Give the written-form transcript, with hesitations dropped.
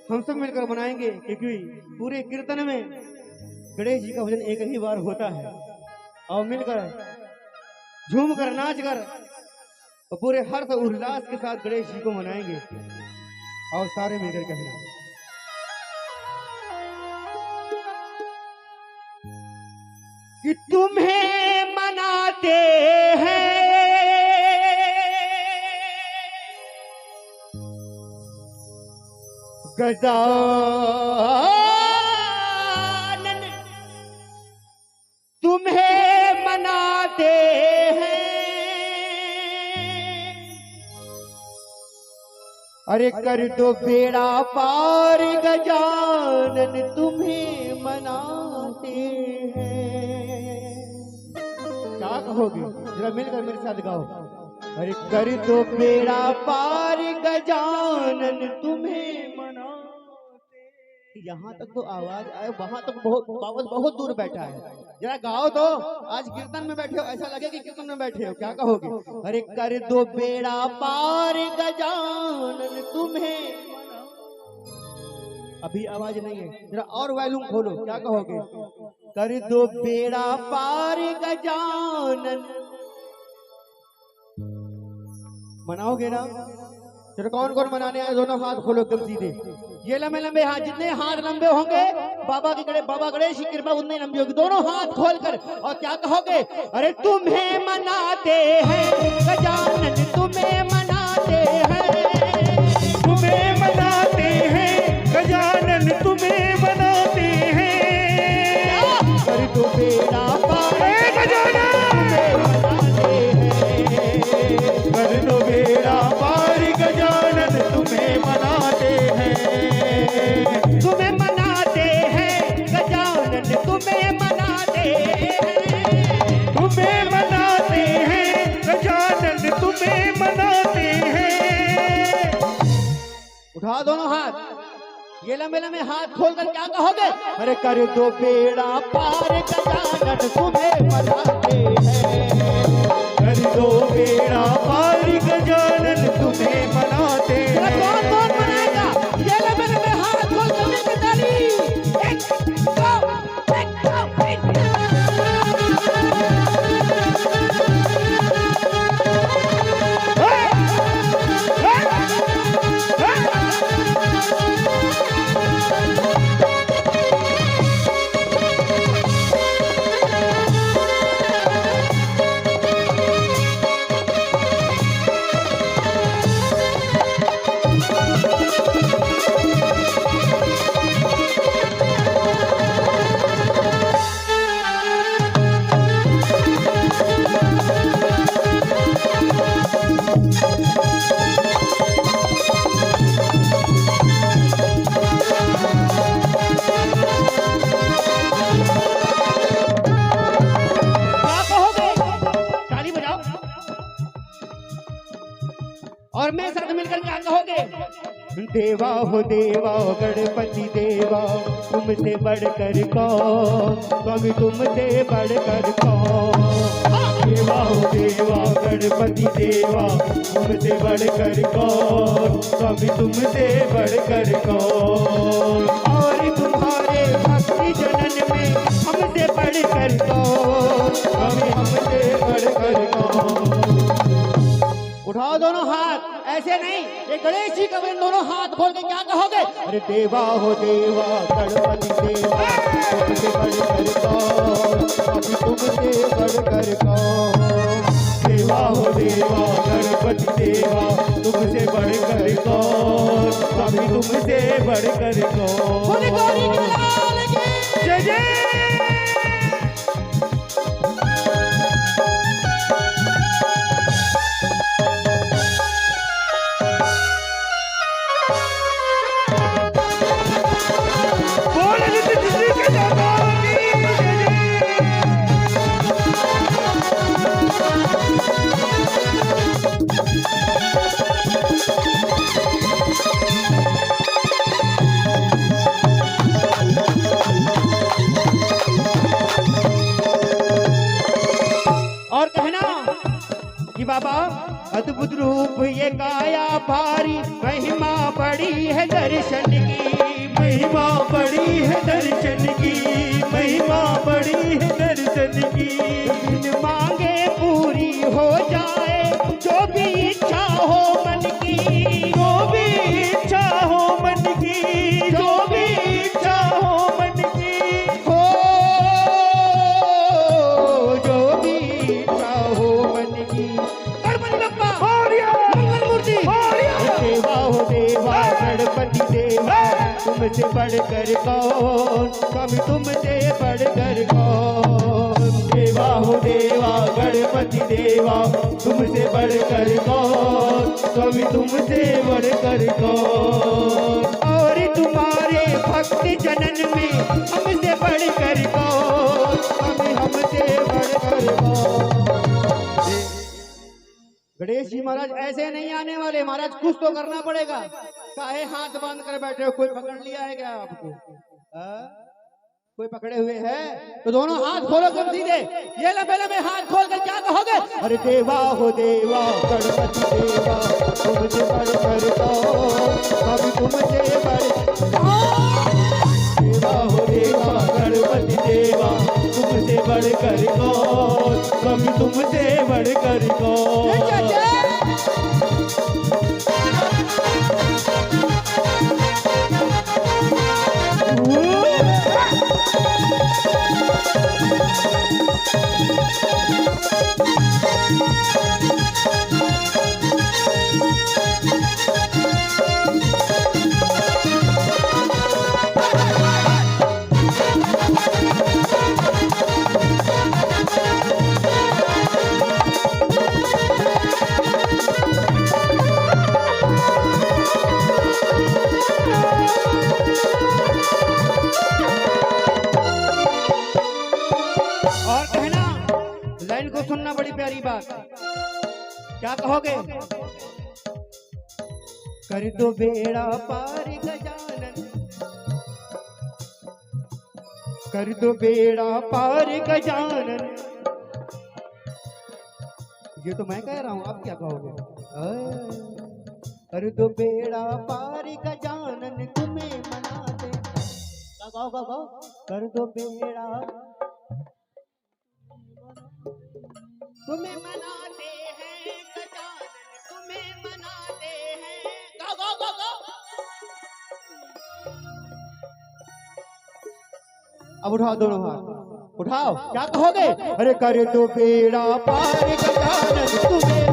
हम सब मिलकर मनाएंगे, क्योंकि पूरे कीर्तन में गणेश जी का भजन एक ही बार होता है। और मिलकर झूम कर नाच कर और पूरे हर्ष उल्लास के साथ गणेश जी को मनाएंगे। और सारे मिलकर कहना, कि तुम्हें मनाते हैं गजानन, तुम्हें मनाते हैं। अरे कर दो बेड़ा पार गजानन, तुम्हें मनाते हैं। क्या कहोगे? जरा मिलकर मेरे साथ गाओ। अरे कर दो बेड़ा पार गजानन, तुम्हें मनाते। यहाँ तक तो आवाज आए, वहां तक बहुत दूर बैठा है। जरा गाओ तो। आज कीर्तन में बैठे हो, ऐसा लगे कि कीर्तन में बैठे हो। क्या कहोगे? अरे कर दो बेड़ा पार गजानन, तुम्हें। अभी आवाज नहीं है, जरा और वॉल्यूम खोलो। क्या कहोगे? कर दो बेड़ा पार गजानन। मनाओगे ना? चलो कौन कौन मनाने आए? दोनों हाथ खोलो एकदम सीधे। ये लंबे लंबे हाथ, जितने हाथ लंबे होंगे बाबा गणेश की कृपा उतनी लंबी होगी। दोनों हाथ खोलकर और क्या कहोगे? अरे तुम्हें मनाते हैं गजानन, तुम्हें मनाते हैं, तुम्हें मनाते हैं गजानन, तुम्हें मनाते हैं। कर दो बेड़ा पार गजानन, कर दो बेड़ा पार गजानन, तुम्हें मनाते हैं। तुम्हें मनाते हैं गजानन, तुम्हें मनाते हैं, तुम्हें मनाते हैं गजानन, तुम्हें मनाते हैं। उठा दोनों हाथ, ये लंबे लंबे हाथ खोलकर क्या कहोगे? अरे कर दो बेड़ा पार गजानन, तुम्हें मनाते हैं। कर दो बेड़ा पार गजानन, तुम्हें मनाते हैं। कौन कौन मनाएगा? ये लंबे लंबे हाथ खोल कर मिलकर ताली। एक, दो, एक, दो, एक। और मेरे साथ मिलकर क्या कहोगे? देवा हो देवा गणपति देवा, तुमसे बढ़कर कौन, स्वामी तुमसे बढ़कर कौन। देवा हो देवा गणपति देवा, तुमसे बढ़कर कौन, स्वामी तुमसे बढ़कर कौन। और तुम्हारे भक्ति जनन में हमसे बढ़कर कौन, स्वामी हमसे बढ़कर कौन। उठाओ दोनों हाथ, ऐसे नहीं, ये गणेश जी का भजन। दोनों हाथ खोल के क्या कहोगे? अरे देवा हो देवा गणपति देवा, तुमसे बढ़कर कौन, अभी तुमसे बढ़कर कौन। देवा हो देवा गणपति देवा, तुमसे बढ़कर कौन, अभी तुमसे बढ़कर कौन। जय जय। बाबा अद्भुत रूप रूप ये काया भारी, महिमा बड़ी है दर्शन की, महिमा बड़ी है दर्शन की, महिमा बड़ी है दर्शन की। बिन मांगे पूरी हो जाए जो भी इच्छा हो मन की, जो भी इच्छा हो मन की, जो भी इच्छा हो मन की। हो जो भी इच्छा हो मन की। गणपति बप्पा मोरया, मंगल मूर्ति मोरया। देवा हो देवा गणपति देवा, तुमसे बढ़कर कौन, स्वामी तुमसे बढ़कर कौन। देवा हो देवा गणपति देवा, तुमसे बढ़कर कौन, स्वामी तुमसे बढ़कर कौन। और तुम्हारे भक्त जनन में हमसे बढ़कर कौन, स्वामी हमसे बढ़कर कौन। गणेश जी महाराज ऐसे नहीं आने वाले महाराज, कुछ तो करना पड़ेगा। काहे हाथ बांध कर बैठे हो, कोई पकड़ लिया है क्या आपको? कोई पकड़े हुए हैं तो दोनों हाथ खोलो कम सीधे। ये लंबे लंबे हाथ खोल कर क्या कहोगे? अरे देवा हो देवा गणपति देवा, तुमसे बढ़कर कौन, कभी तुमसे बढ़। देवा हो देवा गणपति देवा, तुमसे बढ़कर कौन, कभी तुमसे बढ़कर कौन। और कहना, लाइन को सुनना, बड़ी प्यारी बात। क्या कहोगे? कर दो बेड़ा पार गजानन, कर दो बेड़ा पार गजानन। ये तो मैं कह रहा हूं, आप क्या कहोगे? कर दो बेड़ा पार गजानन, तुम्हें मनाते। गाओ। कर दो बेड़ा, तुम्हें मनाते हैं गजानन, तुम्हें मनाते हैं। गाओ। अब उठाओ दोनों हाथ, उठाओ। क्या कहोगे? अरे कर दो बेड़ा पार गजानन, तुम्हें